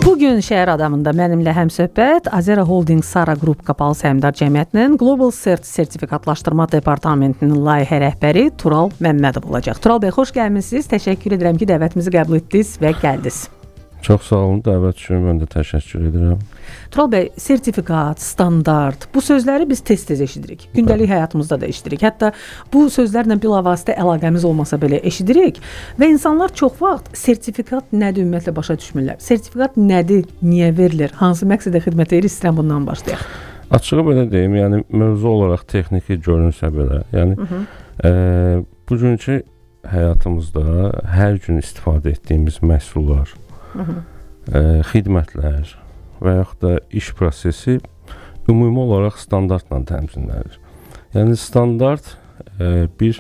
Bugün Şəhər Adamında mənimlə həmsöhbət Azera Holding Sara Group Qapalı Səhmdar Cəmiyyətinin Global Cert Sertifikatlaşdırma Departamentinin layihə rəhbəri Tural Məmmədov olacaq. Tural bəy, xoş gəlmisiniz. Təşəkkür edirəm ki, dəvətimizi qəbul etdiniz və gəldiniz. Çox sağ olun, dəvət üçün mən də təşəkkür edirəm. Tural bəy, sertifikat, standart, bu sözləri biz tez-tez eşidirik. Gündəlik həyatımızda da eşidirik. Hətta bu sözlərlə bilavasitə əlaqəmiz olmasa belə eşidirik və insanlar çox vaxt sertifikat nədir ümumiyyətlə başa düşmürlər. Sertifikat nədir, niyə verilir, hansı məqsədə xidmət edir, istəyirəm bundan başlayaq. Açığı belə deyim, yəni mövzu olaraq texniki görünsə belə, yəni bugünkü həyatımızda hər gün istifadə etdiyimiz məhsullar, xidmətlər və yaxud da iş prosesi ümumi olaraq standartla tənzimlənir. Yəni standart bir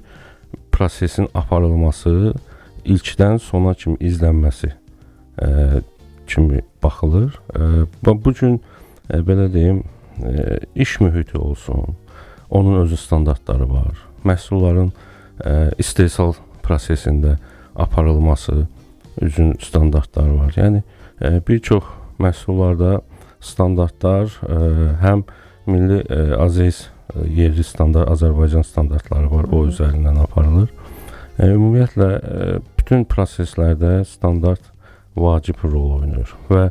prosesin aparılması, ilkdən sona kimi izlənməsi kimi baxılır. Bugün belə deyim, iş mühiti olsun, onun özü standartları var. Məhsulların istehsal prosesində aparılması üçün standartları var. Yəni bir çox məhsullarda standartlar həm milli AZS yerli standart, Azərbaycan standartları var, o üzərindən aparılır. Ümumiyyətlə bütün proseslərdə standart vacib rol oynayır və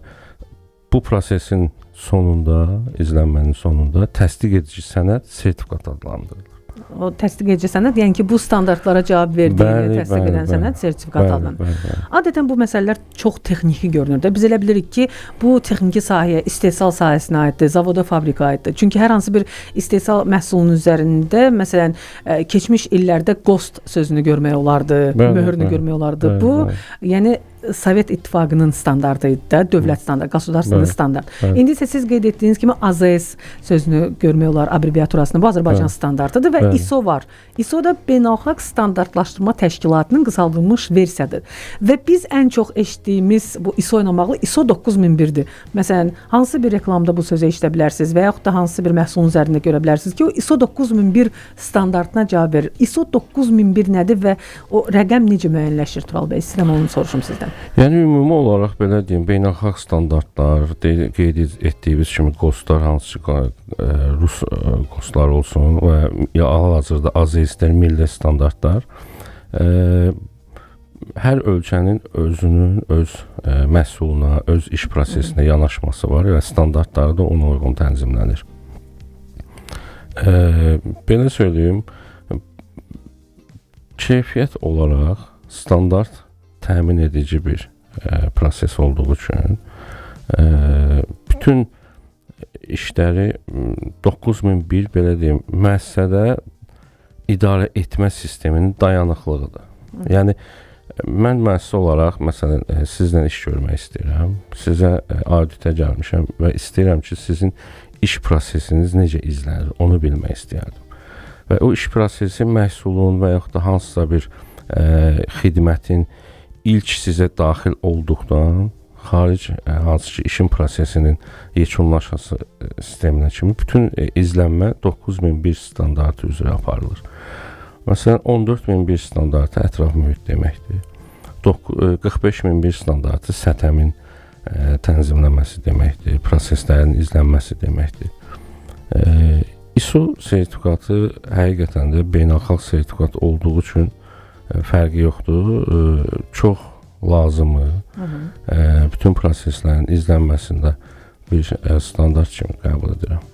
bu prosesin sonunda, izlənmənin sonunda təsdiq edici sənəd sertifikat adlandırılır. O təsdiq edici sənəd, yəni ki, bu standartlara cavab verdiyini təsdiq edən sənəd sertifikat adlanır. Adətən bu məsələlər çox texniki görünür də. Biz elə bilirik ki, bu texniki sahəyə, istehsal sahəsinə aiddir, zavoda, fabrika aiddir. Çünki hər hansı bir istehsal məhsulunun üzərində, məsələn, keçmiş illərdə GOST sözünü görmək olardı, möhürünü görmək olardı. Bu, yəni Sovet İttifaqının standartı idi də, dövlət standartı, qasudarstvenный standart. İndi isə siz qeyd etdiyiniz kimi AZS sözünü görmək olar, abreviaturasını. Bu Azərbaycan standartıdır və ISO var. ISO da Beynəlxalq Standartlaşdırma Təşkilatının qısaldılmış versiyadır. Və biz ən çox eşitdiyimiz bu ISO ilə bağlı ISO 9001-dir. Məsələn, hansı bir reklamda bu sözü eşidə bilərsiniz və yaxud da hansı bir məhsulun üzərində görə bilərsiniz ki, o ISO 9001 standartına cavab verir. ISO 9001 nədir və o rəqəm necə müəyyənləşir, Tural bəy? İstəyirəm onu soruşum sizdən. Yəni ümumi olaraq belə deyim, beynəlxalq standartlar, qeyd etdiyimiz kimi GOST-lar, hansı ki Rus GOST-lar olsun və ya hal-hazırda AZS-lər, milli standartlar, hər ölkənin özünün öz məhsuluna, öz iş prosesinə yanaşması var və standartları da ona uyğun tənzimlənir. Belə söyləyim, keyfiyyət olaraq standart təmin edici bir proses olduğu üçün bütün işləri 9001 belə deyim, müəssisədə idarə etmə sisteminin dayanıqlığıdır. Yəni mən müəssisə olaraq məsələn sizlə iş görmək istəyirəm, sizə auditə gəlmişəm və istəyirəm ki, sizin iş prosesiniz necə izlənir, onu bilmək istəyərdim. Və o iş prosesi məhsulun və yaxud da hansısa bir xidmətin ilk sizə daxil olduqdan xaric hansı ki işin prosesinin yekunlaşması sisteminə kimi bütün izlənmə 9001 standartı üzrə aparılır. Məsələn, 14001 standartı ətraf mühit deməkdir. 45001 standartı STM-in tənzimləməsi deməkdir, proseslərin izlənməsi deməkdir. ISO sertifikatı həqiqətən də beynəlxalq sertifikat olduğu üçün fərqi yoxdur. Çox lazımı bütün proseslərin izlənməsində bir standart kimi qəbul edirəm.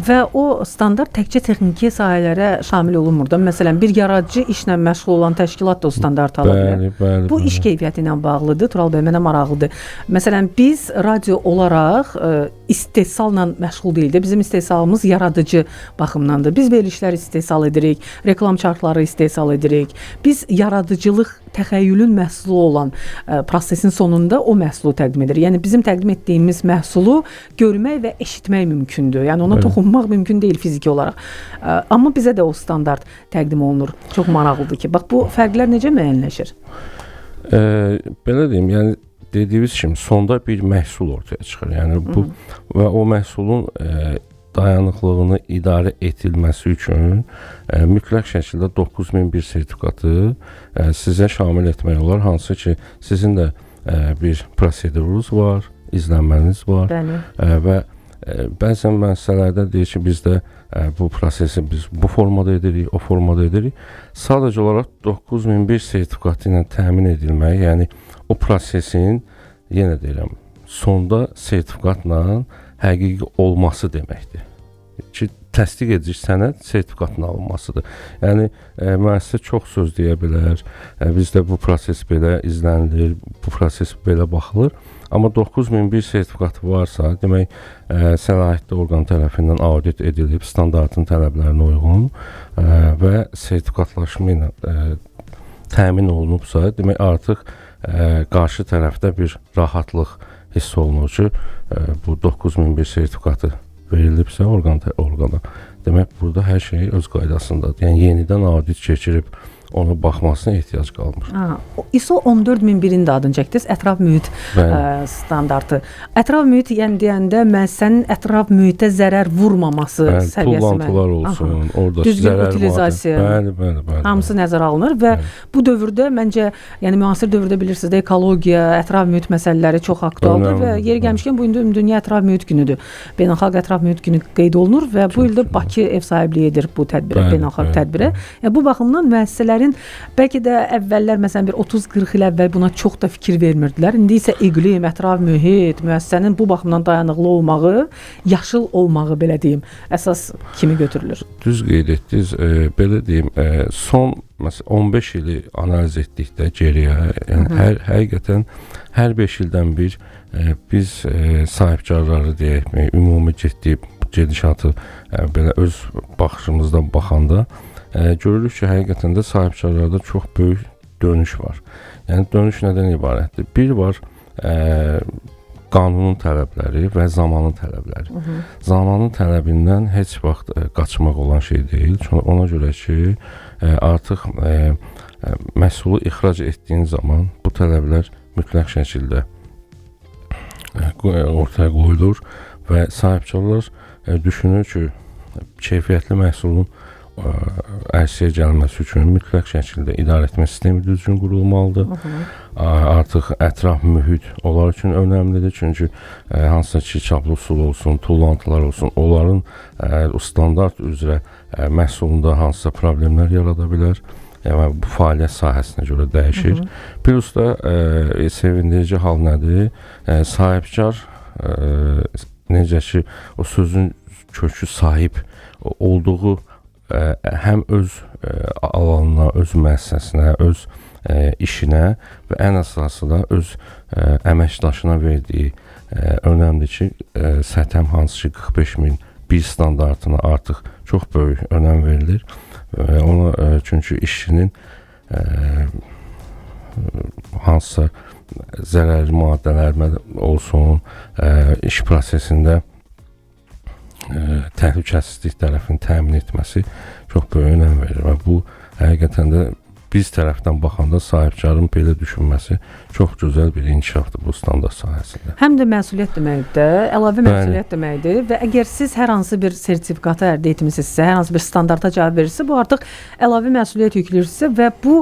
Və o standart təkcə texniki sahələrə şamil olunmur da. Məsələn, bir yaradıcı işlə məşğul olan təşkilat da o standart ala bilər. Bu iş keyfiyyəti ilə bağlıdır. Tural bəy, mənə maraqlıdır. Məsələn, biz radio olaraq istehsalla məşğul deyildik. Bizim istehsalımız yaradıcı baxımdandır. Biz verilişlər istehsal edirik, reklam çarxları istehsal edirik. Biz yaradıcılıq, təxəyyülün məhsulu olan prosesin sonunda o məhsulu təqdim edirik. Yəni bizim təqdim etdiyimiz məhsulu görmək və eşitmək mümkündür. Yəni ona toxunmaq mümkün deyil fiziki olaraq. Amma bizə də o standart təqdim olunur. Çox maraqlıdır ki, bax bu fərqlər necə müəyyənləşir? Belə deyim, yəni dediyiniz kimi sonda bir məhsul ortaya çıxır. Yəni bu və o məhsulun dayanıqlığını idarə edilməsi üçün mütləq şəkildə 9001 sertifikatı sizə şamil etmək olar. Hansı ki, sizin də bir prosedurunuz var, izlənməniz var. Bəli. Və bəzən müəssisələrdə deyir ki, bizdə bu prosesi biz bu formada edirik, o formada edirik. Sadəcə olaraq 9001 sertifikatı ilə təmin edilməyi, yəni o prosesin, yenə deyirəm, sonda sertifikatla həqiqi olması deməkdir. Ki, təsdiq edici sənəd sertifikatın alınmasıdır. Yəni, müəssisə çox söz deyə bilər, bizdə bu proses belə izlənilir, bu proses belə baxılır. Amma 9001 sertifikatı varsa, demək, səlahiyyətli orqan tərəfindən audit edilib, standartın tələblərinə uyğun və sertifikatlaşma ilə təmin olunubsa, demək, artıq qarşı tərəfdə bir rahatlıq hiss olunur ki, bu 9001 sertifikatı verilibsə orqana. Demək, burada hər şey öz qaydasındadır. Yəni, yenidən audit keçirib ona baxmasına ehtiyac qalmır. ISO 14001-in də adını çəkdiniz, ətraf mühit standartı. Ətraf mühit deyəndə müəssisənin ətraf mühitə zərər vurmaması səviyyəsi. Tullantılar olsun, orada düzgün utilizasiya. Bəli. Hamısı nəzərə alınır və bu dövrdə məncə, yəni müasir dövrdə bilirsiniz də ekologiya, ətraf mühit məsələləri çox aktualdır və yeri gəlmişkən bu gün Dünya Ətraf Mühit Günüdür. Beynəlxalq Ətraf Mühit Günü qeyd olunur və bu ildə Bakı ev sahibliyi edir bu tədbirə, beynəlxalq tədbirə. Bu baxımdan müəssisələrin bəlkə də əvvəllər, məsələn, bir 30-40 il əvvəl buna çox da fikir vermirdilər. İndi isə iqlim, ətraf mühit, müəssisənin bu baxımdan dayanıqlı olmağı, yaşıl olmağı, belə deyim, əsas kimi götürülür. Düz qeyd etdiniz. Belə deyim, son məsələn 15 ili analiz etdikdə geriyə, yəni həqiqətən hər 5 ildən bir biz sahibkarları deyək, ümumi gedişatı belə öz baxışımızdan baxanda görürük ki, həqiqətən də sahibkarlarda çox böyük dönüş var. Yəni, dönüş nədən ibarətdir? Bir var, qanunun tələbləri və zamanın tələbləri. Zamanın tələbindən heç vaxt qaçmaq olan şey deyil. Çünki ona görə ki, artıq məhsulu ixrac etdiyin zaman bu tələblər mütləq şəkildə ortaya qoyulur və sahibkarlar düşünür ki, keyfiyyətli məhsulun ərsəyə gəlməsi üçün mütləq şəkildə idarəetmə sistemi düzgün qurulmalıdır. Artıq ətraf mühit onlar üçün önəmlidir. Çünki hansısa ki, çaplı su olsun, tullantılar olsun, onların standart üzrə məhsulunda hansısa problemlər yarada bilər. Yəni, bu fəaliyyət sahəsinə görə dəyişir. Plus da sevindirici hal nədir? Sahibkar necə ki, o sözün kökü sahib olduğu həm öz alanına, öz müəssisəsinə, öz işinə və ən əsası da öz əməkdaşına verdiyi önəmdir ki, sətəm hansı ki 45.001 standartına artıq çox böyük önəm verilir. Ona çünki işçinin hansısa zərərli maddələr olsun, iş prosesində təhlükəsizlik tərəfini təmin etməsi çox böyük önəm verir və bu həqiqətən də biz tərəfdən baxanda sahibkarın belə düşünməsi çox gözəl bir inkişafdır bu standart sahəsində. Həm də məsuliyyət deməkdir, əlavə məsuliyyət deməkdir və əgər siz hər hansı bir sertifikatı əldə etmisinizsə, hər hansı bir standarta cavab verirsə, bu artıq əlavə məsuliyyət yükləyirsə və bu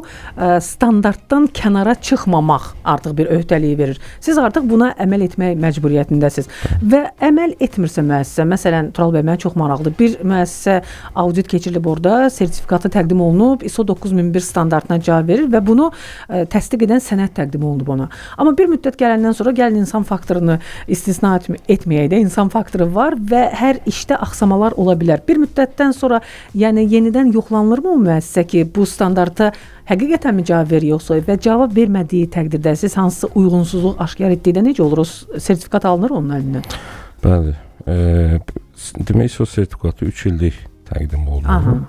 standartdan kənara çıxmamaq artıq bir öhdəliyi verir. Siz artıq buna əməl etmək məcburiyyətindəsiniz və əməl etmirsə müəssisə, məsələn, Tural bəy, mənə çox maraqlıdır. Bir müəssisə audit keçirilib orada, sertifikatı təqdim olunub, ISO 9001 standartına cavab verir və bunu təsdiq edən sənəd təqdim olunub ona. Amma bir müddət gələndən sonra gəlin insan faktorunu istisna etməyək də, insan faktoru var və hər işdə axsamalar ola bilər. Bir müddətdən sonra yəni yenidən yoxlanılırmı o müəssisə ki, bu standarta həqiqətənmi cavab verir yoxsa və cavab vermədiyi təqdirdə siz hansısa uyğunsuzluq aşkar etdikdə necə olur? O sertifikat alınır onun əlindən? Bəli. Demək ISO sertifikatı 3 illik təqdim olunur.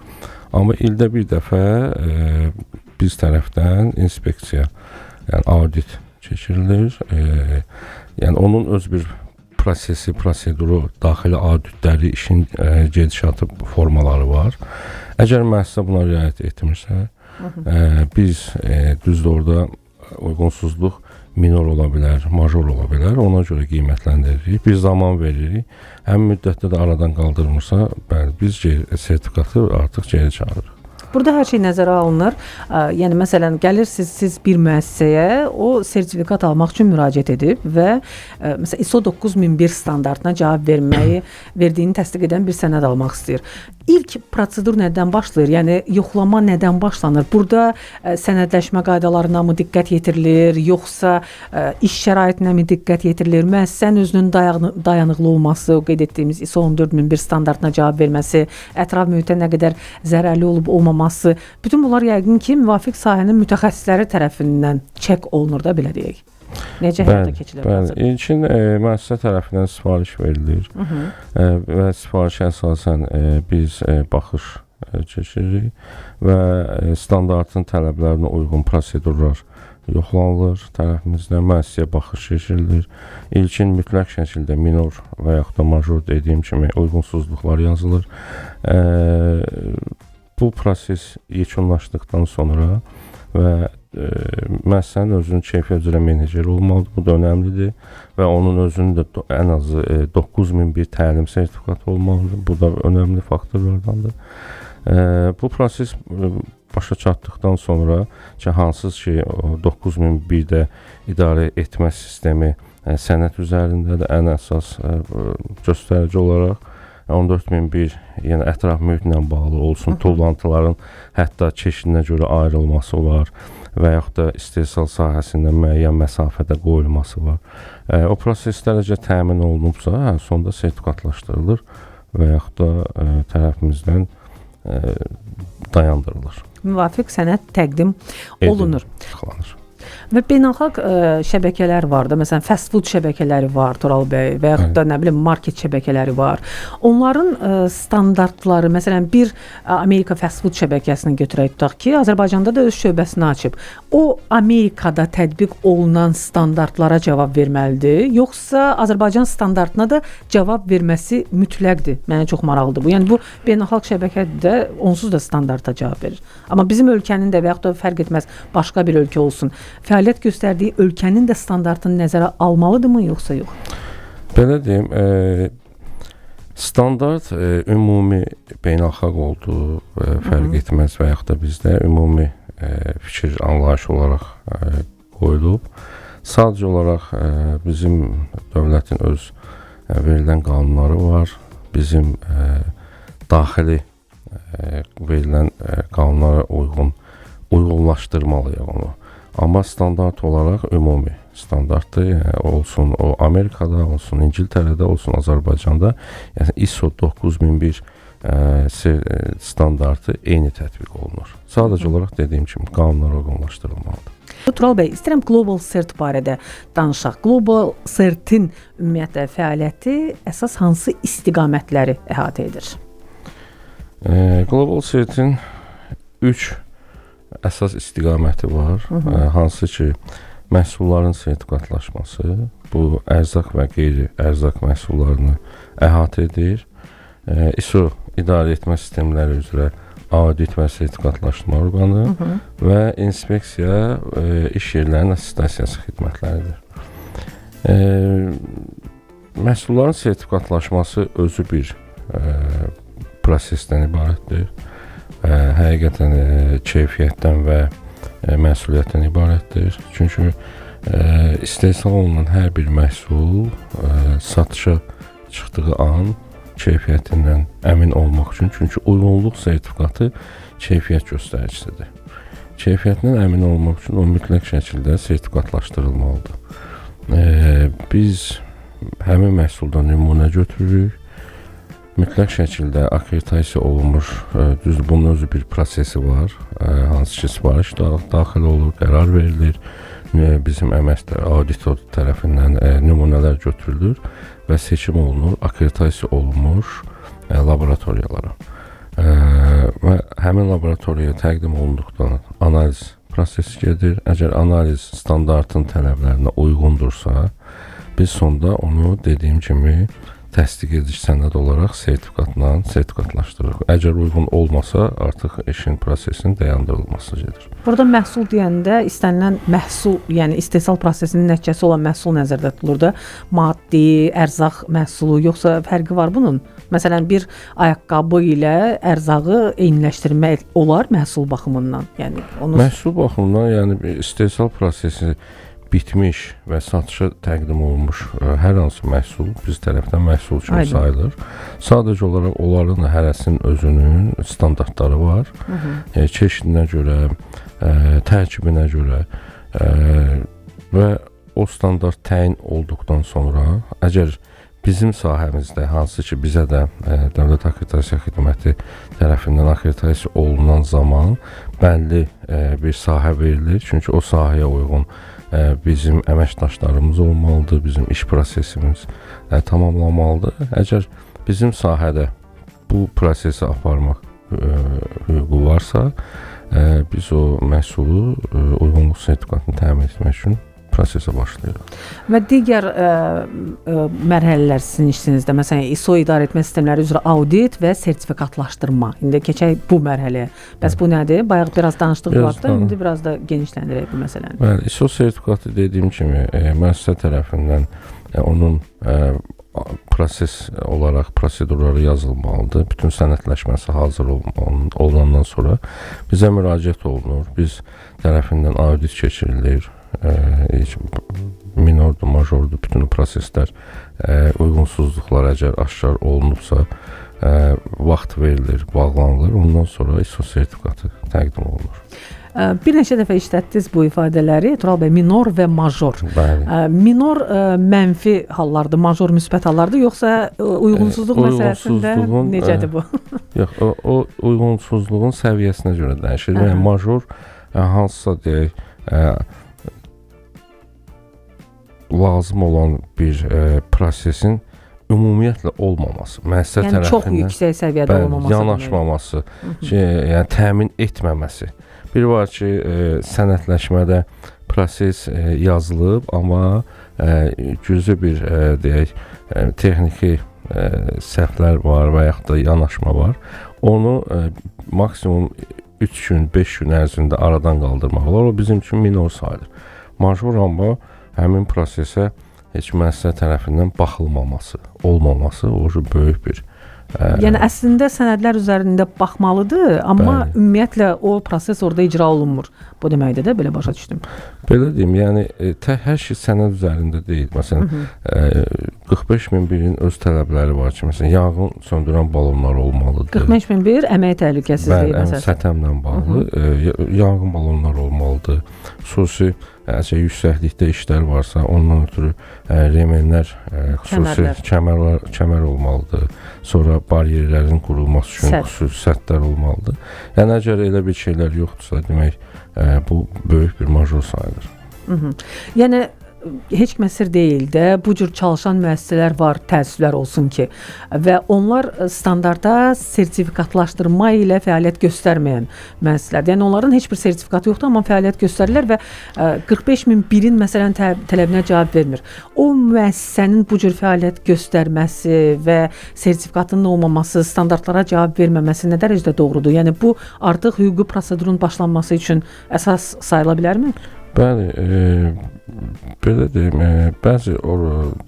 Amma ildə bir dəfə biz tərəfdən inspeksiya, yəni audit keçirilir. Yəni onun öz bir prosesi, proseduru, daxili auditləri, işin gedişatı formaları var. Əgər müəssisə buna riayət etmirsə, biz düzdür orada uyğunsuzluq minor ola bilər, major ola bilər. Ona görə qiymətləndiririk. Bir zaman veririk. Həmin müddətdə də aradan qaldırılmırsa, bəli, biz sertifikatı artıq geri çağırırıq. Burada hər şey nəzərə alınır. Yəni məsələn gəlirsiniz siz bir müəssisəyə, o sertifikat almaq üçün müraciət edib və məsələn ISO 9001 standartına cavab verdiyini təsdiq edən bir sənəd almaq istəyir. İlk prosedur nədən başlayır? Yəni yoxlama nədən başlanır? Burada sənədləşmə qaydalarına mı diqqət yetirilir, yoxsa iş şəraitinə mi diqqət yetirilir? Müəssisənin özünün dayanıqlı olması, o qeyd etdiyimiz ISO 14001 standartına cavab verməsi, ətraf mühitə nə qədər zərərli olub olmaması, bütün bunlar yəqin ki, müvafiq sahənin mütəxəssisləri tərəfindən çek olunur da, belə deyək. Necə həyata keçilir? İlkin müəssisə tərəfindən sifariş verilir və sifarişə əsasən biz baxış keçiririk və standartın tələblərinə uyğun prosedurlar yoxlanılır tərəfimizdən, müəssisəyə baxış keçirilir. İlkin mütləq şəkildə minor və yaxud da major dediyim kimi uyğunsuzluqlar yazılır. Bu proses yekunlaşdıqdan sonra və müəssisənin özünün keyfiyyət üzrə meneceri olmalıdır. Bu da önəmlidir və onun özünün də ən azı 9001 təlim sertifikatı olmalıdır. Bu da önəmli faktorlardandır. Bu proses başa çatdıqdan sonra ki, hansı ki 9001-də idarə etmə sistemi sənəd üzərindədir, ən əsas göstərici olaraq 14001, yəni ətraf mühitlə bağlı olsun, tullantıların hətta çeşidinə görə ayrılması var və yaxud da istehsal sahəsində müəyyən məsafədə qoyulması var. O proseslər təmin olunubsa, sonda sertifikatlaşdırılır və yaxud da tərəfimizdən dayandırılır. Müvafiq sənəd təqdim olunur. Tıxlanır. Və beynəlxalq şəbəkələr var da, məsələn fast food şəbəkələri var Tural bəy və yaxud da nə bilim market şəbəkələri var. Onların standartları, məsələn bir Amerika fast food şəbəkəsini götürək tutaq ki, Azərbaycanda da öz şöbəsini açıb. O Amerikada tətbiq olunan standartlara cavab verməlidir, yoxsa Azərbaycan standartına da cavab verməsi mütləqdir? Mənə çox maraqlıdır bu. Yəni bu beynəlxalq şəbəkədə onsuz da standarta cavab verir. Amma bizim ölkənin də və yaxud da fərq etməz, başqa bir ölkə olsun, fəaliyyət göstərdiyi ölkənin də standartını nəzərə almalıdırmı, yoxsa yox? Belə deyim, standart ümumi beynəlxalq olduğu fərq etməz və yaxud da bizdə ümumi fikir anlayış olaraq qoyulub. Sadəcə olaraq bizim dövlətin öz verilən qanunları var, bizim daxili verilən qanunlara uyğunlaşdırmalıyıq onu. Amma standart olaraq ümumi standartdır, yəni olsun o Amerikada, olsun İngiltərədə, olsun Azərbaycanda, yəni ISO 9001 standartı eyni tətbiq olunur. Sadəcə olaraq dediyim kimi qanunlara uyğunlaşdırılmalıdır. Tural bəy, istəyirəm Global Cert barədə danışaq. Global Cert'in ümumiyyətlə fəaliyyəti əsas hansı istiqamətləri əhatə edir? Global Cert'in 3 əsas istiqaməti var, hansı ki məhsulların sertifikatlaşması, bu ərzaq və qeyri-ərzaq məhsullarını əhatə edir. ISO idarə etmə sistemləri üzrə audit və sertifikatlaşdırma orqanı və inspeksiya iş yerlərinin attestasiyası xidmətləridir. Məhsulların sertifikatlaşması özü bir prosesdən ibarətdir. Həqiqətən keyfiyyətdən və məsuliyyətdən ibarətdir. Çünki istehsal olunan hər bir məhsul satışa çıxdığı an keyfiyyətindən əmin olmaq üçün, çünki uyğunluq sertifikatı keyfiyyət göstəricisidir. Keyfiyyətindən əmin olmaq üçün o mütləq şəkildə sertifikatlaşdırılmalıdır. Biz həmin məhsuldan nümunə götürürük, mütləq şəkildə akkreditasiya olunmuş, düzdür, bunun özü bir prosesi var, hansı ki sifariş daxil olur, qərar verilir, bizim əməkdar auditor tərəfindən nümunələr götürülür və seçim olunur, akkreditasiya olunmuş laboratoriyalara və həmin laboratoriyaya təqdim olunduqdan analiz prosesi gedir. Əgər analiz standartın tələblərinə uyğundursa, biz sonda onu dediyim kimi təsdiq edici sənəd olaraq sertifikatla sertifikatlaşdırırıq. Əgər uyğun olmasa, artıq işin prosesinin dayandırılması gedir. Burada məhsul deyəndə istənilən məhsul, yəni istehsal prosesinin nəticəsi olan məhsul nəzərdə tutulur da, maddi, ərzaq məhsulu, yoxsa fərqi var bunun? Məsələn, bir ayaqqabı ilə ərzağı eyniləşdirmək olar məhsul baxımından. Yəni məhsul baxımından, yəni istehsal prosesi bitmiş və satışa təqdim olunmuş hər hansı məhsul biz tərəfdən məhsul kimi sayılır. Sadəcə olaraq onların hərəsinin özünün standartları var. Çeşidinə görə, tərkibinə görə və o standart təyin olduqdan sonra, əgər bizim sahəmizdə, hansı ki bizə də Dövlət Akkreditasiya Xidməti tərəfindən akkreditasiya olunan zaman bəlli bir sahə verilir. Çünki o sahəyə uyğun bizim əməkdaşlarımız olmalıdır, bizim iş prosesimiz tamamlanmalıdır. Əgər bizim sahədə bu prosesi aparmaq hüququ varsa, biz o məhsulu uyğunluq sertifikatını təmin etmək üçün prosesə başlayırıq. Və digər mərhələlər sizin işinizdə, məsələn, ISO idarəetmə sistemləri üzrə audit və sertifikatlaşdırma. İndi keçək bu mərhələyə. Bəs bu nədir? Bayaq biraz danışdıq bu haqda, indi biraz da genişləndirək bu məsələni. Bəli, ISO sertifikatı dediyim kimi müəssisə tərəfindən onun proses olaraq prosedurları yazılmalıdır. Bütün sənədləşməsi hazır olandan sonra bizə müraciət olunur. Biz tərəfindən audit keçirilir. Minordur, majordur, bütün proseslər uyğunsuzluqlar əgər aşkar olunubsa vaxt verilir, bağlanılır. Ondan sonra ISO sertifikatı təqdim olunur. Bir neçə dəfə işlətdiniz bu ifadələri, Tural bəy, minor və major. Minor mənfi hallardır, major müsbət hallardır, yoxsa uyğunsuzluq məsələsində necədir bu? Yox, o uyğunsuzluğun səviyyəsinə görə dəyişir. Yəni major hansısa deyək lazım olan bir prosesin ümumiyyətlə olmaması, müəssisə tərəfindən çox yüksək səviyyədə olmaması, yanaşmaması, yəni təmin etməməsi. Bir var ki, sənədləşmədə proses yazılıb, amma güclü bir deyək texniki səhvlər var və yaxud da yanaşma var. Onu maksimum 3 gün, 5 gün ərzində aradan qaldırmaq olar. O bizim üçün minor sayılır. Major amma həmin prosesə heç müəssisə tərəfindən baxılmaması, olmaması o böyük bir yəni əslində sənədlər üzərində baxmalıdır, amma ümumiyyətlə o proses orada icra olunmur. Bu deməkdir də, belə başa düşdüm. Belə deyim, yəni hər şey sənəd üzərində deyil. Məsələn, 45001-in öz tələbləri var ki, məsələn, yanğın söndürən balonlar olmalıdır. 45001 əmək təhlükəsizliyi məsələsi. SƏTƏM-lə bağlı yanğın balonlar olmalıdır. Xüsusi əgər yüksəklikdə işlər varsa, ondan ötürü remenlər, xüsusi kəmər olmalıdır. Sonra baryerlərin qurulması üçün xüsusi sətlər olmalıdır. Yəni əgər elə bir şeylər yoxdursa, demək bu böyük bir major sayılır. Yəni heç kimə sir deyil də, bu cür çalışan müəssisələr var, təəssüflər olsun ki, və onlar standarda sertifikatlaşdırma ilə fəaliyyət göstərməyən müəssisələrdir. Yəni onların heç bir sertifikatı yoxdur, amma fəaliyyət göstərirlər və 45001-in məsələn tələbinə cavab vermir. O müəssisənin bu cür fəaliyyət göstərməsi və sertifikatının olmaması, standartlara cavab verməməsi nə dərəcədə doğrudur? Yəni bu artıq hüquqi prosedurun başlanması üçün əsas sayıla bilərmi? Bəli, belə deyim, bəzi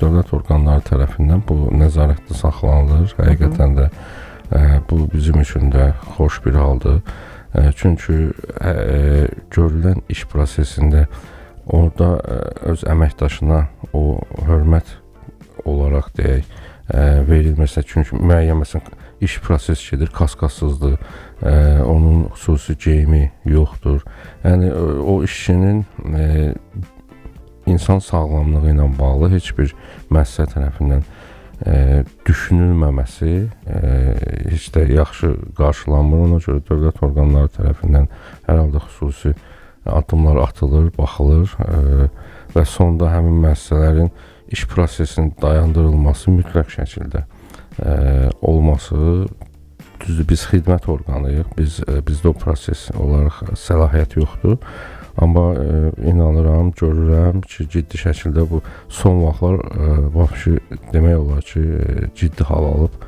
dövlət orqanları tərəfindən bu nəzarətdə saxlanılır. Həqiqətən də bu bizim üçün də xoş bir haldır. Çünki görülən iş prosesində orada öz əməkdaşına o hörmət olaraq deyək verilməsə, çünki müəyyən məsələn iş proses gedir, kaskasızdır, onun xüsusi geyimi yoxdur. Yəni o işçinin insan sağlamlığı ilə bağlı heç bir müəssisə tərəfindən düşünülməməsi heç də yaxşı qarşılanmır. Ona görə dövlət orqanları tərəfindən hər halda xüsusi addımlar atılır, baxılır və sonda həmin müəssisələrin iş prosesinin dayandırılması mütləq şəkildə olması. Düzdür, biz xidmət orqanıyıq, bizdə o proses olaraq səlahiyyət yoxdur. Amma inanıram, görürəm ki, ciddi şəkildə bu son vaxtlar vəbşi demək olar ki, ciddi hal alıb.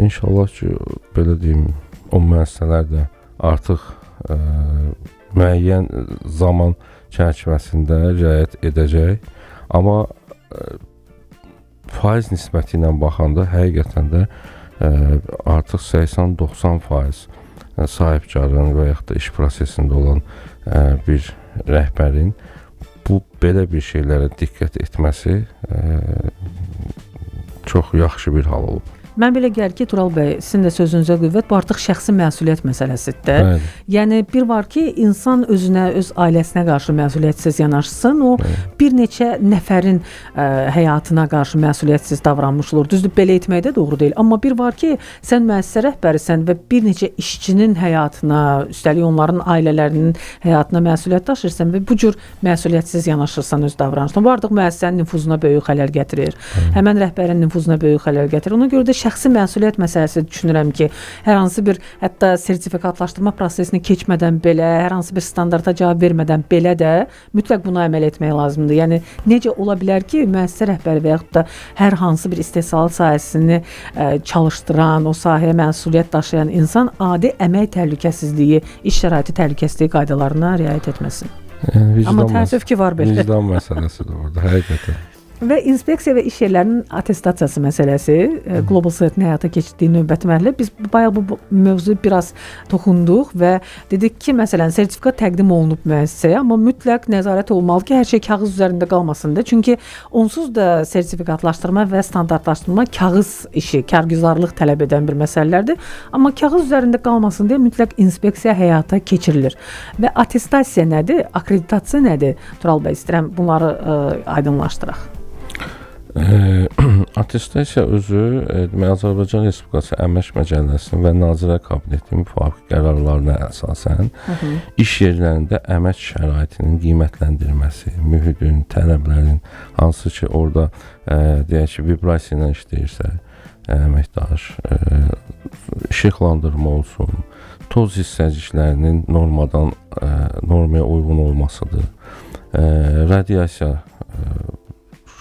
İnşallah ki, belə deyim, o müəssisələr də artıq müəyyən zaman çərçivəsində riayət edəcək. Amma faiz nisbəti ilə baxanda həqiqətən də artıq 80-90% sahibkarın və yaxud da iş prosesində olan bir rəhbərin bu belə bir şeylərə diqqət etməsi çox yaxşı bir hal olub. Mən belə gəlir ki, Tural bəy, sizin də sözünüzə qüvvət, bu artıq şəxsi məsuliyyət məsələsidir. Bəli. Yəni bir var ki, insan özünə, öz ailəsinə qarşı məsuliyyətsiz yanaşsın, o bir neçə nəfərin həyatına qarşı məsuliyyətsiz davranmış olur. Düzdür, belə etmək də doğru deyil. Amma bir var ki, sən müəssisə rəhbərisən və bir neçə işçinin həyatına, üstəlik onların ailələrinin həyatına məsuliyyət daşıyırsan və bu cür məsuliyyətsiz yanaşırsan öz davranışına. Bu artıq müəssisənin nüfuzuna böyük xələl gətirir. Həmən rəhbərin nüfuzuna böyük xələl gətirir. Ona görə də şəxsi məsuliyyət məsələsi düşünürəm ki, hər hansı bir hətta sertifikatlaşdırma prosesini keçmədən belə, hər hansı bir standarta cavab vermədən belə də mütləq buna əməl etmək lazımdır. Yəni necə ola bilər ki, müəssisə rəhbəri və yaxud da hər hansı bir istehsal sahəsini çalışdıran, o sahəyə məsuliyyət daşıyan insan adi əmək təhlükəsizliyi, iş şəraiti təhlükəsizliyi qaydalarına riayət etməsin. Yəni, amma təəssüf ki, var belə. Vicdan məsələsidir orada, həqiqətən. Və inspeksiya və iş yerlərinin attestasiyası məsələsi, Global Sweat-in həyata keçirdiyi növbəti mərhələ, biz bayaq bu mövzuya biraz toxunduq və dedik ki, məsələn, sertifikat təqdim olunub müəssisəyə, amma mütləq nəzarət olmalı ki, hər şey kağız üzərində qalmasın da. Çünki onsuz da sertifikatlaşdırma və standartlaşdırma kağız işi, kargüzarlıq tələb edən bir məsələlərdir. Amma kağız üzərində qalmasın deyə mütləq inspeksiya həyata keçirilir. Və attestasiya nədir? Akreditasiya nədir? Tural bəy, istəyirəm bunları aydınlaşdıraq. Attestasiya özü Azərbaycan Respublikası Əmək Məcəlləsinin və Nazirlər Kabinetinin müvafiq qərarlarına əsasən iş yerlərində əmək şəraitinin qiymətləndirilməsi, mühitin, tələblərin, hansı ki orada deyək ki, vibrasiya ilə işləyirsə əməkdaş, işıqlandırma olsun, toz hissəciklərinin normaya uyğun olmasıdır, radiasiya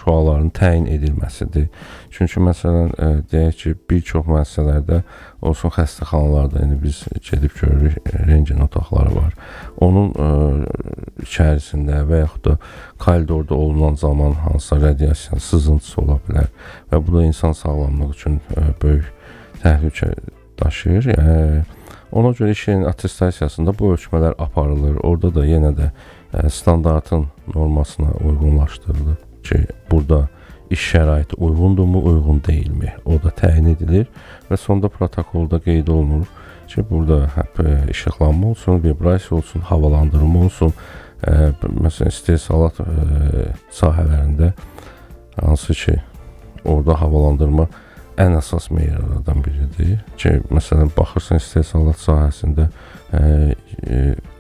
şüaların təyin edilməsidir. Çünki məsələn, deyək ki, bir çox müəssisələrdə olsun xəstəxanalarda, yəni biz gedib görürük, rentgen otaqları var. Onun içərisində və yaxud da koridorda olunan zaman hansısa radiasiya sızıntısı ola bilər və bu da insan sağlamlığı üçün böyük təhlükə daşıyır. Ona görə iş yerinin attestasiyasında bu ölçmələr aparılır. Orada da yenə də standartın normasına uyğunlaşdırılır ki, burada iş şəraiti uyğundurmu, uyğun deyilmi? O da təyin edilir və sonda protokolda qeyd olunur ki, burada işıqlanma olsun, vibrasiya olsun, havalandırma olsun. Məsələn, istehsalat sahələrində hansı ki, orada havalandırma ən əsas meyarlardan biridir ki, məsələn, baxırsan istehsalat sahəsində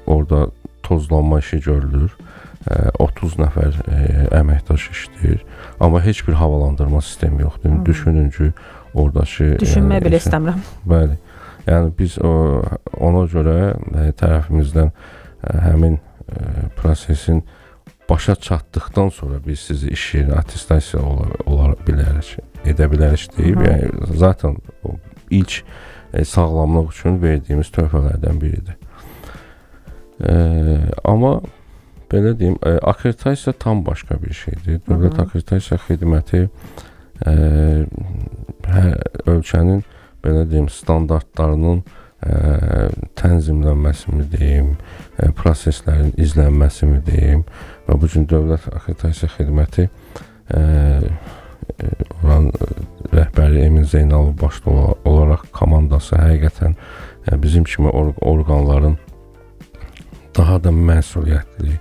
orada tozlanma işi görülür. 30 nəfər əməkdaş işləyir, amma heç bir havalandırma sistemi yoxdur. Düşünün ki, oradakı... Düşünmək belə istəmirəm. Bəli. Yəni, biz ona görə tərəfimizdən həmin prosesin başa çatdıqdan sonra biz sizi iş yerinə attestasiya edə bilərik deyib. Yəni, zaten ilk sağlamlıq üçün verdiyimiz töhfələrdən biridir. Amma belə deyim, akreditasiya tam başqa bir şeydir. Dövlət akreditasiya xidməti ölkənin belə deyim, standartlarının tənzimlənməsini deyim, proseslərin izlənməsini deyim və bu gün Dövlət Akreditasiya Xidməti oran rəhbəri Emin Zeynalov başda olaraq komandası həqiqətən bizim kimi orqanların daha da məsuliyyətli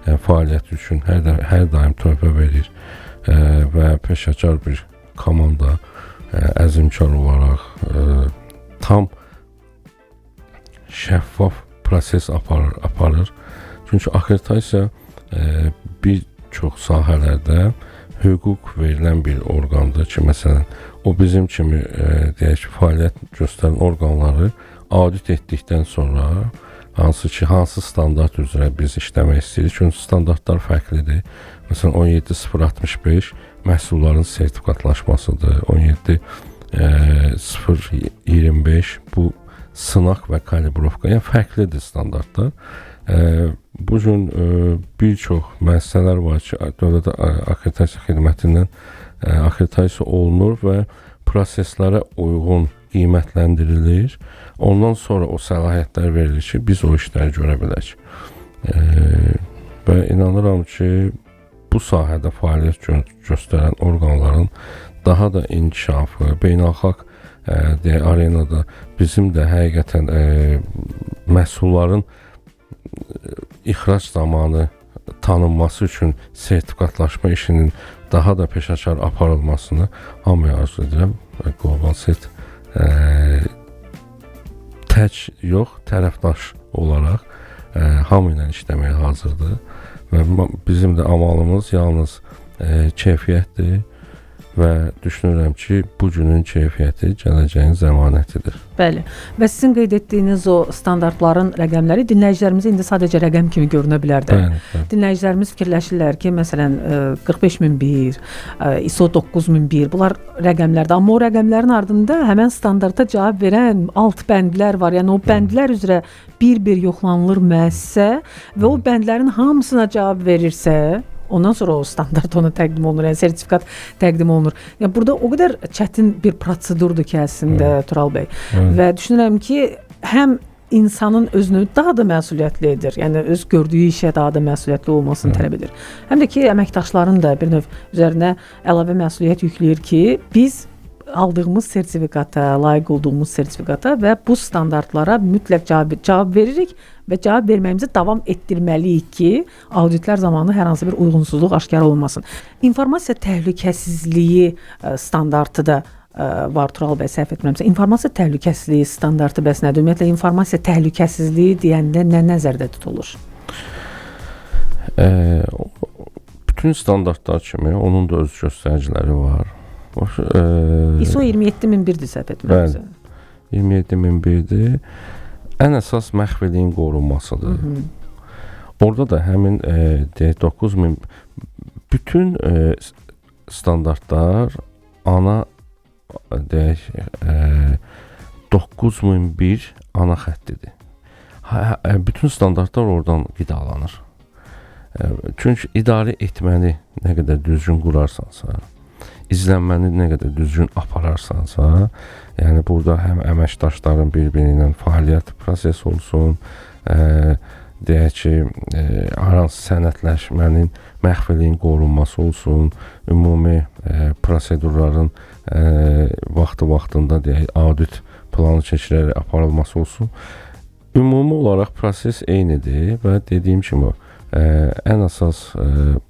fəaliyyət üçün hər daim töhfə verir və peşəkar bir komanda əzmkar olaraq tam şəffaf proses aparır. Çünki akreditasiya bir çox sahələrdə hüquq verilən bir orqandır ki, məsələn, o bizim kimi deyək ki, fəaliyyət göstərən orqanları audit etdikdən sonra hansı standart üzrə biz işləmək istəyirik. Çünki standartlar fərqlidir. Məsələn, 17065 məhsulların sertifikatlaşmasıdır. 17025 bu sınaq və kalibrovka, yəni fərqlidir standartlar. Bu gün bir çox müəssisələr var ki, Dövlət Akreditasiya Xidmətindən akkreditasiya olunur və proseslərə uyğun qiymətləndirilir. Ondan sonra o səlahiyyətlər verilir ki, biz o işləri görə bilək. Və inanıram ki, bu sahədə fəaliyyət göstərən orqanların daha da inkişafı, beynəlxalq arenada bizim də həqiqətən məhsulların ixrac zamanı tanınması üçün sertifikatlaşma işinin daha da peşəkar aparılmasını hamıya arzu edirəm. Global Set tək yox, tərəfdaş olaraq hamı ilə işləməyə hazırdır və bizim də amalımız yalnız keyfiyyətdir və düşünürəm ki, bu günün keyfiyyəti gələcəyin zəmanətidir. Bəli. Və sizin qeyd etdiyiniz o standartların rəqəmləri dinləyicilərimizə indi sadəcə rəqəm kimi görünə bilər də. Bəli. Dinləyicilərimiz fikirləşirlər ki, məsələn 45001, ISO 9001 bunlar rəqəmlərdir. Amma o rəqəmlərin ardında həmən standarta cavab verən alt bəndlər var. Yəni o bəndlər üzrə bir-bir yoxlanılır müəssisə və o bəndlərin hamısına cavab verirsə, ondan sonra o standart ona təqdim olunur, yəni sertifikat təqdim olunur. Yəni burada o qədər çətin bir prosedurdur ki, əslində Tural bəy. Və düşünürəm ki, həm insanın özünü daha da məsuliyyətli edir. Yəni öz gördüyü işə daha da məsuliyyətli olmasını tələb edir. Həm də ki, əməkdaşların da bir növ üzərinə əlavə məsuliyyət yükləyir ki, biz aldığımız sertifikata, layiq olduğumuz sertifikata və bu standartlara mütləq cavab veririk və cavab verməyimizi davam etdirməliyik ki, auditlər zamanı hər hansı bir uyğunsuzluq aşkar olunmasın. İnformasiya təhlükəsizliyi standartı da var, Tural bəy, səhv etmirəmsə. İnformasiya təhlükəsizliyi standartı bəs nədir? Ümumiyyətlə, informasiya təhlükəsizliyi deyəndə nə nəzərdə tutulur? Bütün standartlar kimi onun da öz göstəriciləri var. ISO 27001-dir, səhv etmirəmsə. 27001-dir. Ən əsas məxfiliyin qorunmasıdır. Orada da həmin 9000 bütün standartlar ana deyək 9001 ana xəttidir. Bütün standartlar oradan qidalanır. Çünki idarə etməni nə qədər düzgün qurarsansa, izlənməni nə qədər düzgün apararsansa, yəni burada həm əməkdaşların bir-biri ilə fəaliyyət prosesi olsun, deyək ki, hər hansı sənədləşmənin məxfiliyin qorunması olsun, ümumi prosedurların vaxtında deyək, audit planı keçirərək aparılması olsun. Ümumi olaraq proses eynidir və dediyim kimi ən əsas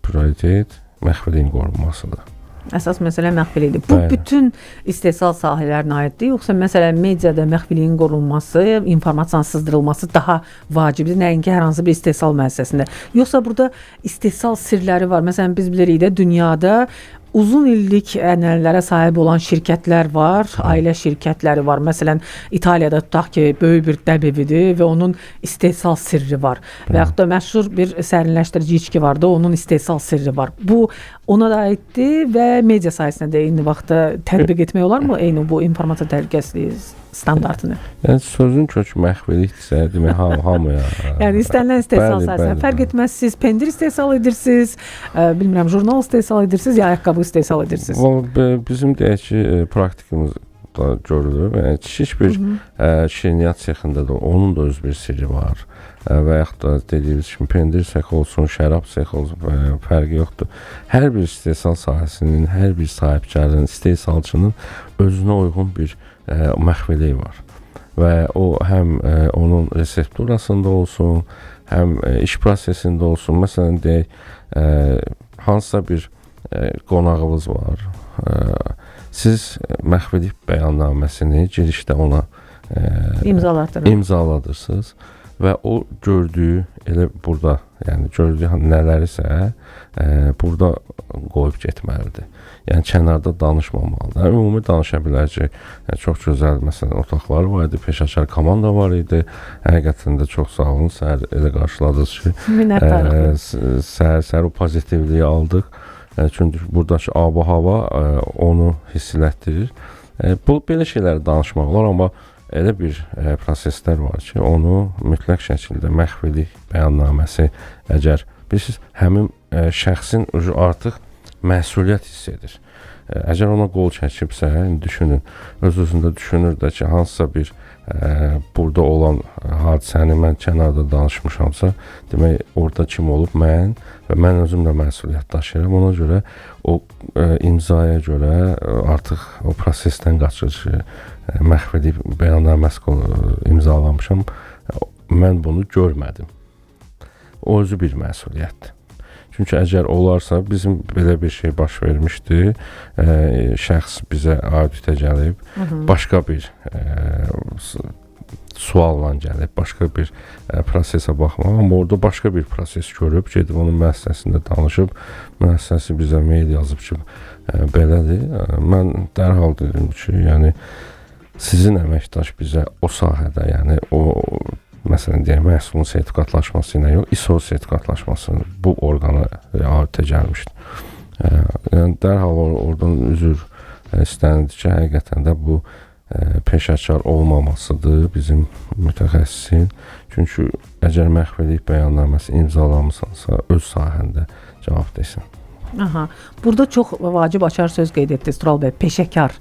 prioritet məxfiliyin qorunmasıdır. Əsas məsələ məxfilidir. Bu bütün istehsal sahələrinə aiddir, yoxsa məsələn mediada məxfiliyin qorunması, informasiyanın sızdırılması daha vacibdir, nəinki hər hansı bir istehsal müəssisəsində. Yoxsa burada istehsal sirləri var. Məsələn biz bilirik də dünyada uzun illik ənənələrə sahib olan şirkətlər var, ailə şirkətləri var. Məsələn, İtaliyada tutaq ki, böyük bir dəb evidir və onun istehsal sirri var. Və yaxud da məşhur bir sərinləşdirici içki var da, onun istehsal sirri var. Bu ona da aiddir və media sahəsində də eyni vaxtda tətbiq etmək olar mı eyni bu informasiya təhlükəsizliyi standartını? Yəni sözün kökü məxfilikdirsə, demək hamıya. Yəni istənilən istehsal sahəsində fərq etməz, siz pendir istehsal edirsiniz, bilmirəm, jurnal istehsal edirsiniz ya ayaqqabı istehsal edirsiniz. Bizim deyək ki, praktikamızda görülür. Yəni kiçik bir şirniyyat sexində də onun da öz bir sirri var. Və yaxud da dediyimiz kimi pendir sexi olsun, şərab sexi olsun, fərqi yoxdur. Hər bir istehsal sahəsinin, hər bir sahibkarın, istehsalçının özünə uyğun bir məxfiliyi var. Və o həm onun resepturasında olsun, həm iş prosesində olsun. Məsələn deyək, hansısa bir qonağınız var. Siz məxfilik bəyannaməsini girişdə ona imzaladırsınız və o gördüyü elə burada, yəni gördüyü nələrisə burada qoyub getməlidir. Yəni kənarda danışmamalıdır. Ümumi danışa bilər ki, çox gözəl məsələn otaqlar var idi, peşəkar komanda var idi. Həqiqətən də çox sağ olun, səhər elə qarşıladınız ki, səhər o pozitivliyi aldıq. Çünki buradakı ab-hava onu hiss elətdirir. Belə şeyləri danışmaq olar, amma elə bir proseslər var ki, onu mütləq şəkildə məxfilik bəyannaməsi, əgər bilirsiniz, həmin şəxsin artıq məsuliyyət hiss edir. əgər ona qol çəkibsə, düşünün, öz-özündə düşünür də ki, hansısa bir burada olan hadisəni mən kənarda danışmışamsa, demək, orada kim olub? Mən və mən özüm də məsuliyyət daşıyıram. Ona görə o imzaya görə artıq o prosesdən qaçır ki, məhv edib bəyannaməsi imzalamışam. Mən bunu görmədim. O özü bir məsuliyyətdir. Çünki əgər olarsa, bizim belə bir şey baş vermişdi, şəxs bizə auditə gəlib, başqa bir sualla gəlib, başqa bir prosesə baxmaq, amma orada başqa bir proses görüb, gedib onun müəssisəsində danışıb, müəssisəsi bizə mail yazıb ki, belədir. Mən dərhal dedim ki, yəni sizin əməkdaş bizə o sahədə, yəni o məsələn deyək, məhsulun sertifikatlaşması ilə yox, ISO sertifikatlaşması bu orqana auditə gəlmişdi. Yəni dərhal oradan üzr istənildi ki, həqiqətən də bu peşəkar olmamasıdır bizim mütəxəssisin. Çünki əgər məhv edib bəyannaməsi imzalamısansa, öz sahəndə cavab desin. Aha. Burada çox vacib açar söz qeyd etdiniz Tural bəy, peşəkar.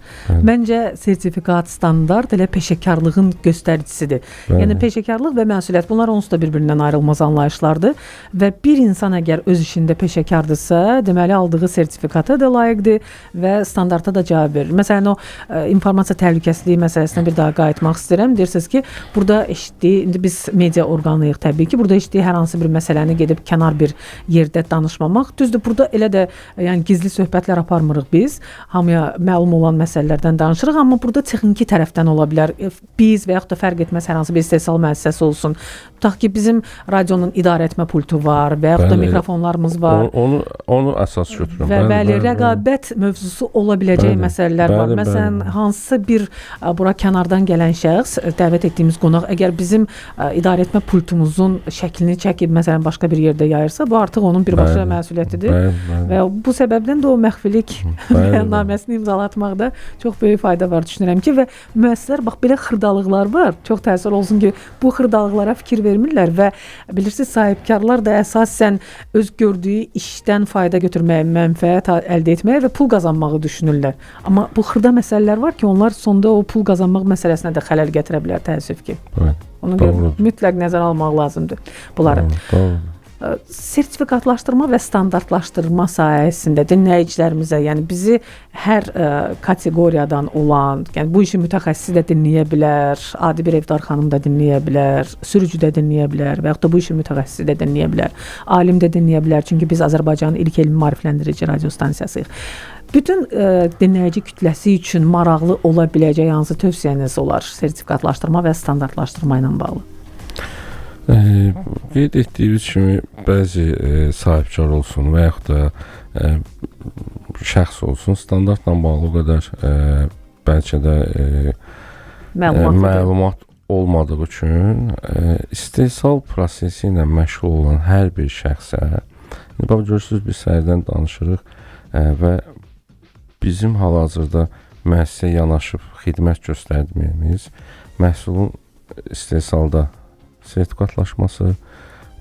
Məncə sertifikat, standart elə peşəkarlığın göstəricisidir. Yəni peşəkarlıq və məsuliyyət bunlar onsuz da bir-birindən ayrılmaz anlayışlardır və bir insan əgər öz işində peşəkardırsa, deməli aldığı sertifikata da layiqdir və standarta da cavab verir. Məsələn, o informasiya təhlükəsizliyi məsələsinə bir daha qayıtmaq istəyirəm. Deyirsiniz ki, burada eşitdiyi, indi biz media orqanıyıq təbii ki, burada eşitdiyi hər hansı bir məsələni gedib kənar bir yerdə danışmamaq. Düzdür, burada elə də yəni gizli söhbətlər aparmırıq biz. Hamıya məlum olan məsələlərdən danışırıq, amma burada texniki tərəfdən ola bilər. Biz və yaxud da fərq etməz hər hansı bir istehsal müəssisəsi olsun. Tutaq ki, bizim radionun idarə etmə pultu var və yaxud da mikrofonlarımız var. Onu əsas götürürəm. Və bəli, rəqabət mövzusu ola biləcək məsələlər var. Məsələn, hansısa bir bura kənardan gələn şəxs, dəvət etdiyimiz qonaq, əgər bizim idarə etmə pultumuzun şəklini çəkib, məsələn, başqa bir yerdə yayırsa, bu artıq onun birbaşa məsuliyyətidir. Və bu səbəbdən də o məxfilik bəyannaməsini imzalatmaqda çox böyük fayda var düşünürəm ki, və müəssisələr bax belə xırdalıqlar var. Çox təəssüf olsun ki, bu xırdalıqlara fikir vermirlər və bilirsiniz, sahibkarlar da əsasən öz gördüyü işdən fayda götürməyə, mənfəət əldə etməyə və pul qazanmağı düşünürlər. Amma bu xırda məsələlər var ki, onlar sonda o pul qazanmaq məsələsinə də xələl gətirə bilər, təəssüf ki. Ona görə mütləq nəzərə almaq lazımdır bunları. Sertifikatlaşdırma və standartlaşdırma sahəsində dinləyicilərimizə, yəni bizi hər kateqoriyadan olan, yəni bu işin mütəxəssisi də dinləyə bilər, adi bir evdar xanım da dinləyə bilər, sürücü də dinləyə bilər və yaxud da bu işin mütəxəssisi də dinləyə bilər, alim də dinləyə bilər, çünki biz Azərbaycanın ilk elmi maarifləndirici radio stansiyasıyıq. Bütün dinləyici kütləsi üçün maraqlı ola biləcək hansı tövsiyəniz olar sertifikatlaşdırma və standartlaşdırma ilə bağlı? Qeyd etdiyiniz kimi bəzi sahibkar olsun və yaxud da şəxs olsun, standartla bağlı o qədər bəlkə də məlumat olmadığı üçün istehsal prosesi ilə məşğul olan hər bir şəxsə, görürsünüz, biz səhərdən danışırıq və bizim hal-hazırda müəssisəyə yanaşıb xidmət göstərdiyimiz məhsulun istehsalda sertifikatlaşması,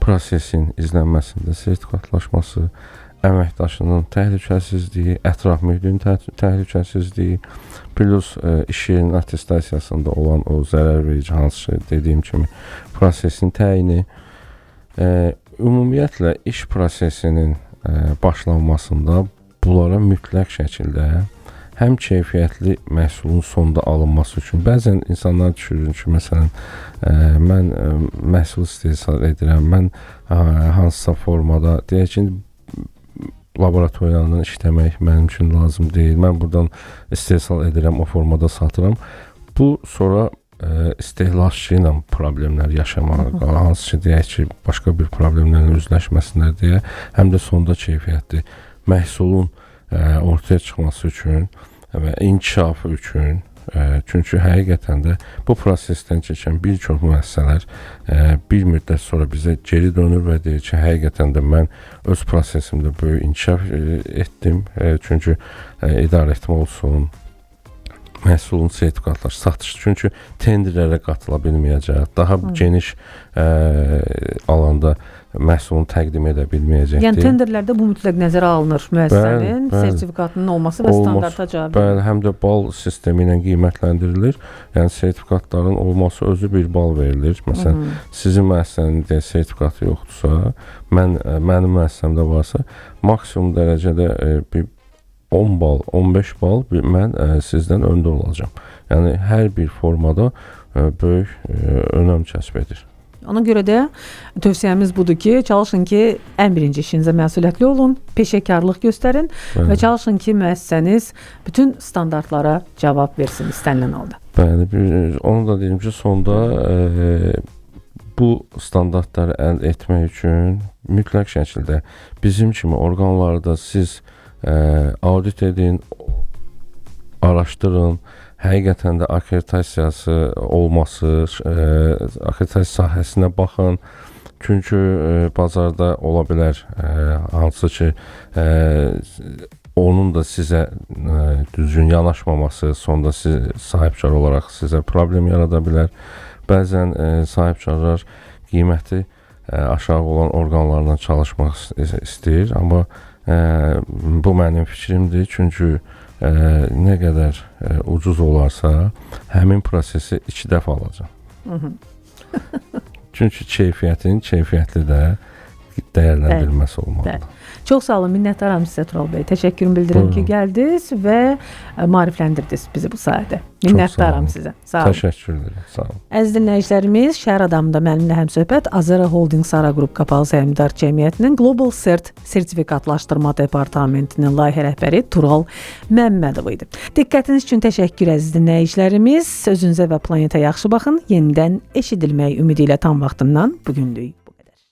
prosesin izlənməsində sertifikatlaşması, əməkdaşının təhlükəsizliyi, ətraf mühitin təhlükəsizliyi, plus iş yerinin attestasiyasında olan o zərər verici hansı dediyim kimi prosesin təyini, ümumiyyətlə iş prosesinin başlanmasında bunlara mütləq şəkildə həm keyfiyyətli məhsulun sonda alınması üçün, bəzən insanlar düşünür ki, məsələn, mən məhsul istehsal edirəm, mən hansısa formada, deyək ki, laboratoriyandan işləmək mənim üçün lazım deyil, mən buradan istehsal edirəm, o formada satıram. Bu, sonra istehlakçı ilə problemlər yaşamağa, hansı ki, deyək ki, başqa bir problemlərlə üzləşməsinlər deyə, həm də sonda keyfiyyətli məhsulun ortaya çıxması üçün və inkişafı üçün, çünki həqiqətən də bu prosesdən keçən bir çox müəssisələr bir müddət sonra bizə geri dönür və deyir ki, həqiqətən də mən öz prosesimdə böyük inkişaf etdim, çünki idarə etmə olsun, məhsulun sertifikatlaşı, satış, çünki tenderlərə qatıla bilməyəcək, daha geniş alanda məhsulunu təqdim edə bilməyəcəkdir. Yəni tenderlərdə bu mütləq nəzərə alınır. Müəssisənin Bəli. sertifikatının olması və standarta cavab verir. Bəli, həm də bal sistemi ilə qiymətləndirilir. Yəni sertifikatların olması özü bir bal verilir. Məsələn, sizin müəssisənin sertifikatı yoxdursa, mənim müəssisəmdə varsa, maksimum dərəcədə bir 10 bal, 15 bal mən sizdən öndə olacağam. Yəni hər bir formada böyük önəm kəsb edir. Ona görə də tövsiyəmiz budur ki, çalışın ki, ən birinci işinizə məsuliyyətli olun, peşəkarlıq göstərin və çalışın ki, müəssisəniz bütün standartlara cavab versin istənilən halda. Bəli, onu da deyim ki, sonda bu standartları əldə etmək üçün mütləq şəkildə bizim kimi orqanlarda siz audit edin, araşdırın, həqiqətən də akkreditasiyası olması, akkreditasiya sahəsinə baxın. Çünki bazarda ola bilər hansı ki onun da sizə düzgün yanaşmaması sonda siz sahibkar olaraq sizə problem yarada bilər. Bəzən sahibkarlar qiyməti aşağı olan orqanlarla çalışmaq istəyir, amma bu mənim fikrimdir. Çünki nə qədər ucuz olarsa, həmin prosesi 2 dəfə alacam. Çünki keyfiyyətli də dəyərləndirilməsi olmalıdır. Çox sağ olun, minnətdaram sizə Tural bəy. Təşəkkürümü bildirirəm ki, gəldiniz və maarifləndirdiniz bizi bu sahədə. Minnətdaram sizə. Sağ olun. Təşəkkür edirəm. Sağ olun. Əziz dinləyicilərimiz, Şəhər Adamında mənimlə həmsöhbət Azera Holding Sara Qrup Qapalı Səhmdar Cəmiyyətinin Global Cert sertifikatlaşdırma departamentinin layihə rəhbəri Tural Məmmədov idi. Diqqətiniz üçün təşəkkür əziz dinləyicilərimiz. Sözünüzə və planetə yaxşı baxın. Yenidən eşidilmək ümidi ilə tam vaxtından bu günlük.